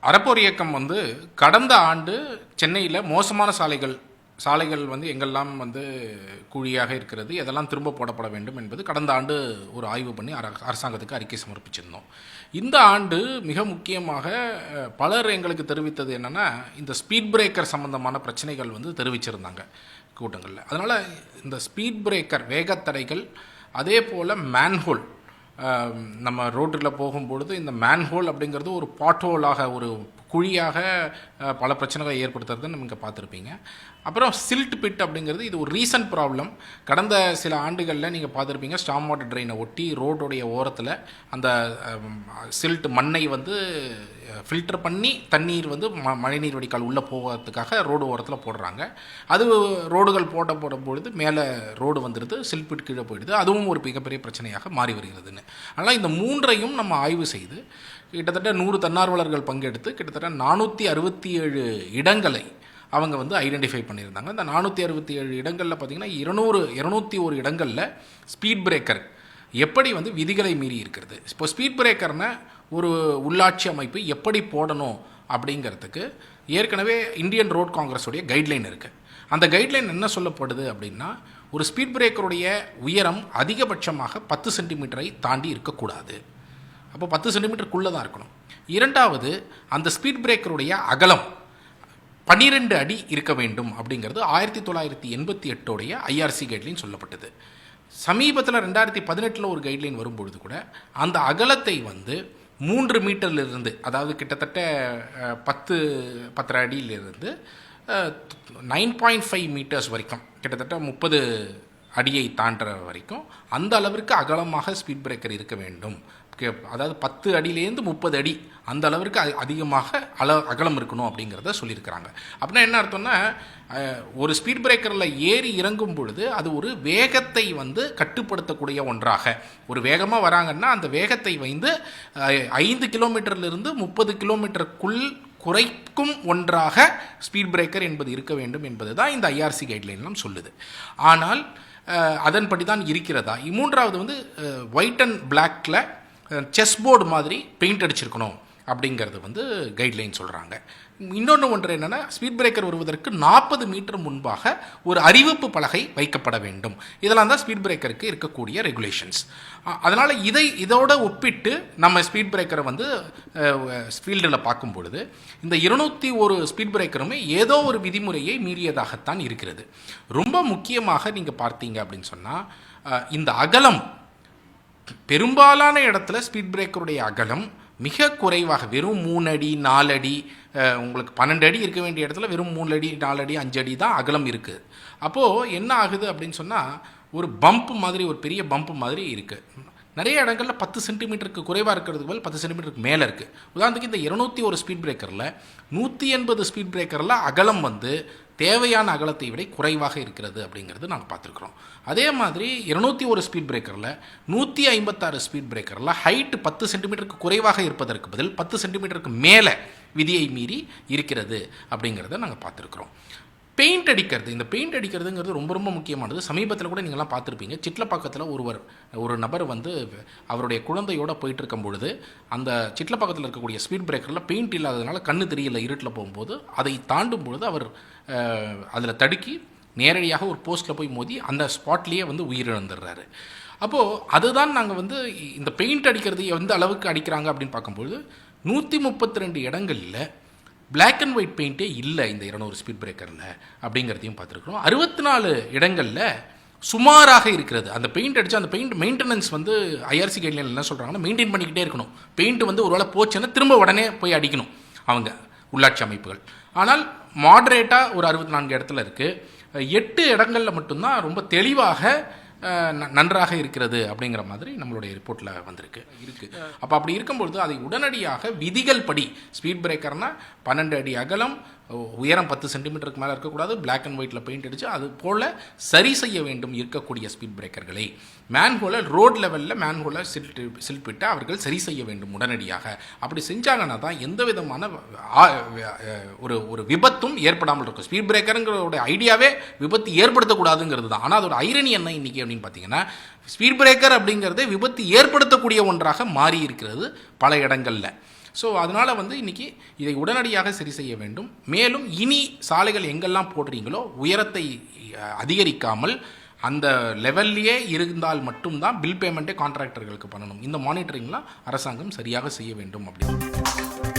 அறப்போர் இயக்கம் கடந்த ஆண்டு சென்னையில் மோசமான சாலைகள் எங்கெல்லாம் குழியாக இருக்கிறது, எதெல்லாம் திரும்ப போடப்பட வேண்டும் என்பது கடந்த ஆண்டு ஒரு ஆய்வு பண்ணி அரசாங்கத்துக்கு அறிக்கை சமர்ப்பிச்சிருந்தோம். இந்த ஆண்டு மிக முக்கியமாக பலர் எங்களுக்கு தெரிவித்தது என்னென்னா, இந்த ஸ்பீட் பிரேக்கர் சம்பந்தமான பிரச்சனைகள் தெரிவிச்சிருந்தாங்க கூட்டங்களில். அதனால் இந்த ஸ்பீட் பிரேக்கர் வேகத்தடைகள், அதே போல் மேன்ஹோல், நம்ம ரோட்டில் போகும்பொழுது இந்த மேன்ஹோல் அப்படிங்கிறது ஒரு பாட்ஹோலாக, ஒரு குழியாக பல பிரச்சனைகளை ஏற்படுத்துறதுன்னு நம்ம இங்கே பார்த்துருப்பீங்க. அப்புறம் சில்ட் பிட் அப்படிங்கிறது இது ஒரு ரீசன்ட் ப்ராப்ளம். கடந்த சில ஆண்டுகளில் நீங்கள் பார்த்துருப்பீங்க, ஸ்டாம் வாட்டர் ட்ரெயினை ஒட்டி ரோடுடைய ஓரத்தில் அந்த சில்ட் மண்ணை ஃபில்டர் பண்ணி தண்ணீர் மழைநீர் வடிகால் உள்ளே போகிறதுக்காக ரோடு ஓரத்தில் போடுறாங்க. அது ரோடுகள் போடும் பொழுது மேலே ரோடு வந்துடுது, சில்ட் பிட் கீழே போயிடுது. அதுவும் ஒரு மிகப்பெரிய பிரச்சனையாக மாறி வருகிறதுன்னு. அதனால் இந்த மூன்றையும் நம்ம ஆய்வு செய்து கிட்டத்தட்ட 100 தன்னார்வலர்கள் பங்கெடுத்து கிட்டத்தட்ட 467 இடங்களை அவங்க ஐடென்டிஃபை பண்ணியிருந்தாங்க. இந்த 467 இடங்களில் பார்த்திங்கன்னா 201 இடங்களில் ஸ்பீட் பிரேக்கர் எப்படி விதிகளை மீறி இருக்கிறது. இப்போ ஸ்பீட் பிரேக்கர்னா ஒரு உள்ளாட்சி அமைப்பு எப்படி போடணும் அப்படிங்கிறதுக்கு ஏற்கனவே இந்தியன் ரோட் காங்கிரஸுடைய கைட்லைன் இருக்குது. அந்த கைட்லைன் என்ன சொல்லப்படுது அப்படின்னா, ஒரு ஸ்பீட் பிரேக்கருடைய உயரம் அதிகபட்சமாக 10 சென்டிமீட்டரை தாண்டி இருக்கக்கூடாது. அப்போ 10 சென்டிமீட்டருக்குள்ளே தான் இருக்கணும். இரண்டாவது, அந்த ஸ்பீட் பிரேக்கருடைய அகலம் 12 அடி இருக்க வேண்டும் அப்படிங்கிறது 1988 ஐஆர்சி கைட்லைன் சொல்லப்பட்டது. சமீபத்தில் 2018 ஒரு கைட்லைன் வரும்பொழுது கூட அந்த அகலத்தை 3 மீட்டர்லேருந்து, அதாவது கிட்டத்தட்ட 10-10 அடியிலிருந்து 9.5 மீட்டர்ஸ் வரைக்கும், கிட்டத்தட்ட 30 அடியை தாண்டுற வரைக்கும் அந்த அளவிற்கு அகலமாக ஸ்பீட் பிரேக்கர் இருக்க வேண்டும். அதாவது 10 அடியிலேருந்து 30 அடி அந்த அளவிற்கு அதிகமாக அகலம் இருக்கணும் அப்படிங்கிறத சொல்லியிருக்கிறாங்க. அப்படின்னா என்ன அர்த்தம்னா, ஒரு ஸ்பீட் பிரேக்கரில் ஏறி இறங்கும் பொழுது அது ஒரு வேகத்தை கட்டுப்படுத்தக்கூடிய ஒன்றாக, ஒரு வேகமாக வராங்கன்னா அந்த வேகத்தை 5 கிலோமீட்டர்லேருந்து 30 கிலோமீட்டருக்குள் குறைக்கும் ஒன்றாக ஸ்பீட் பிரேக்கர் என்பது இருக்க வேண்டும் என்பது தான் இந்த ஐஆர்சி கைட்லைன்லாம் சொல்லுது. ஆனால் அதன்படி தான் இருக்கிறதா? மூன்றாவது ஒயிட் அண்ட் பிளாக்கில் செஸ் போர்டு மாதிரி பெயிண்ட் அடிச்சிருக்கணும் அப்படிங்கிறது கைட்லைன் சொல்கிறாங்க. ஒன்று என்னென்னா, ஸ்பீட் பிரேக்கர் வருவதற்கு 40 மீட்டர் முன்பாக ஒரு அறிவிப்பு பலகை வைக்கப்பட வேண்டும். இதெல்லாம் தான் ஸ்பீட் பிரேக்கருக்கு இருக்கக்கூடிய ரெகுலேஷன்ஸ். அதனால் இதோட ஒப்பிட்டு நம்ம ஸ்பீட் பிரேக்கரை ஃபீல்டில் பார்க்கும் பொழுது இந்த 201 ஸ்பீட் பிரேக்கருமே ஏதோ ஒரு விதிமுறையை மீறியதாகத்தான் இருக்கிறது. ரொம்ப முக்கியமாக நீங்கள் பார்த்தீங்க அப்படின்னு சொன்னால், இந்த அகலம் பெரும்பாலான இடத்துல ஸ்பீட் பிரேக்கருடைய அகலம் மிக குறைவாக, வெறும் 3 அடி 4 அடி, உங்களுக்கு 12 அடி இருக்க வேண்டிய இடத்துல வெறும் 3 அடி 4 அடி 5 அடி தான் அகலம் இருக்குது. அப்போது என்ன ஆகுது அப்படின்னு சொன்னால், ஒரு பம்ப் மாதிரி, ஒரு பெரிய பம்ப் மாதிரி இருக்குது. நிறைய இடங்களில் 10 சென்டிமீட்டருக்கு குறைவாக இருக்கிறதுக்கு மேலே 10 சென்டிமீட்டருக்கு மேலே இருக்குது. உதாரணத்துக்கு இந்த 201 ஸ்பீட் பிரேக்கரில் 180 ஸ்பீட் பிரேக்கரில் அகலம் தேவையான அகலத்தை விட குறைவாக இருக்கிறது அப்படிங்கிறது நாங்கள் பார்த்துருக்குறோம். அதே மாதிரி 201 ஸ்பீட் பிரேக்கரில் 156 ஸ்பீட் பிரேக்கரில் ஹைட்டு 10 சென்டிமீட்டருக்கு குறைவாக இருப்பதற்கு பதில் 10 சென்டிமீட்டருக்கு மேலே விதியை மீறி இருக்கிறது அப்படிங்கிறத நாங்கள் பார்த்துருக்குறோம். பெயிண்ட் அடிக்கிறது, இந்த பெயிண்ட் அடிக்கிறதுங்கிறது ரொம்ப ரொம்ப முக்கியமானது. சமீபத்தில் கூட நீங்கள்லாம் பார்த்துருப்பீங்க, சிட்லப்பாக்கத்தில் ஒரு நபர் அவருடைய குழந்தையோடு போயிட்டு இருக்கும் பொழுது அந்த சிட்லப்பாக்கத்தில் இருக்கக்கூடிய ஸ்பீட் பிரேக்கரில் பெயிண்ட் இல்லாததுனால கண்ணு தெரியல, இருட்டில் போகும்போது அதை தாண்டும் பொழுது அவர் அதில் தடுக்கி நேரடியாக ஒரு போஸ்ட்டில் போய் மோதி அந்த ஸ்பாட்லேயே உயிரிழந்துடுறாரு. அப்போது அதுதான் நாங்கள் இந்த பெயிண்ட் அடிக்கிறது எந்த அளவுக்கு அடிக்கிறாங்க அப்படின்னு பார்க்கும்பொழுது 132 இடங்களில் பிளாக் அண்ட் ஒயிட் பெயிண்ட்டே இல்லை இந்த 200 ஸ்பீட் பிரேக்கரில் அப்படிங்கிறதையும் பார்த்துருக்குறோம். 64 இடங்களில் சுமாராக இருக்கிறது. அந்த பெயிண்ட் அடித்து அந்த பெயிண்ட் மெயின்டெனன்ஸ் ஐஆர்சி கைட்லைன் என்ன சொல்கிறாங்கன்னா, மெயின்டைன் பண்ணிக்கிட்டே இருக்கணும். பெயிண்ட் ஒரு வேளை போச்சுன்னா திரும்ப உடனே போய் அடிக்கணும் அவங்க உள்ளாட்சி அமைப்புகள். ஆனால் மாடரேட்டாக ஒரு 64 இடத்துல இருக்குது. 8 இடங்களில் மட்டும்தான் ரொம்ப தெளிவாக நன்றாக இருக்கிறது அப்படிங்கிற மாதிரி நம்மளுடைய ரிப்போர்ட்டில் இருக்குது. அப்போ அப்படி இருக்கும்பொழுது அதை உடனடியாக விதிகள் படி, ஸ்பீட் பிரேக்கர்னால் 12 அடி அகலம், உயரம் 10 சென்டிமீட்டருக்கு மேலே இருக்கக்கூடாது, பிளாக் அண்ட் ஒயிட்டில் பெயிண்ட் அடித்து அது போல் சரி செய்ய வேண்டும் இருக்கக்கூடிய ஸ்பீட் பிரேக்கர்களை. மேன்ஹோலை ரோட் லெவலில் மேன்ஹோலை சில்பிட்டு அவர்கள் சரி செய்ய வேண்டும் உடனடியாக. அப்படி செஞ்சாங்கன்னா தான் எந்த விதமான ஒரு விபத்தும் ஏற்படாமல் இருக்கும். ஸ்பீட் பிரேக்கருங்கிற ஐடியாவே விபத்து ஏற்படுத்தக்கூடாதுங்கிறது தான். ஆனால் அதோட ஐரணி என்ன இன்றைக்கி அப்படின்னு பார்த்தீங்கன்னா, ஸ்பீட் பிரேக்கர் அப்படிங்கிறதே விபத்து ஏற்படுத்தக்கூடிய ஒன்றாக மாறி இருக்கிறது பல இடங்களில். ஸோ அதனால் வந்து இன்றைக்கி இதை உடனடியாக சரி செய்ய வேண்டும். மேலும் இனி சாலைகள் எங்கெல்லாம் போடுறீங்களோ உயரத்தை அதிகரிக்காமல் அந்த லெவல்லையே இருந்தால் மட்டும்தான் பில் பேமெண்ட்டே கான்ட்ராக்டர்களுக்கு பண்ணணும். இந்த மானிட்டரிங்லாம் அரசாங்கம் சரியாக செய்ய வேண்டும் அப்படின்னு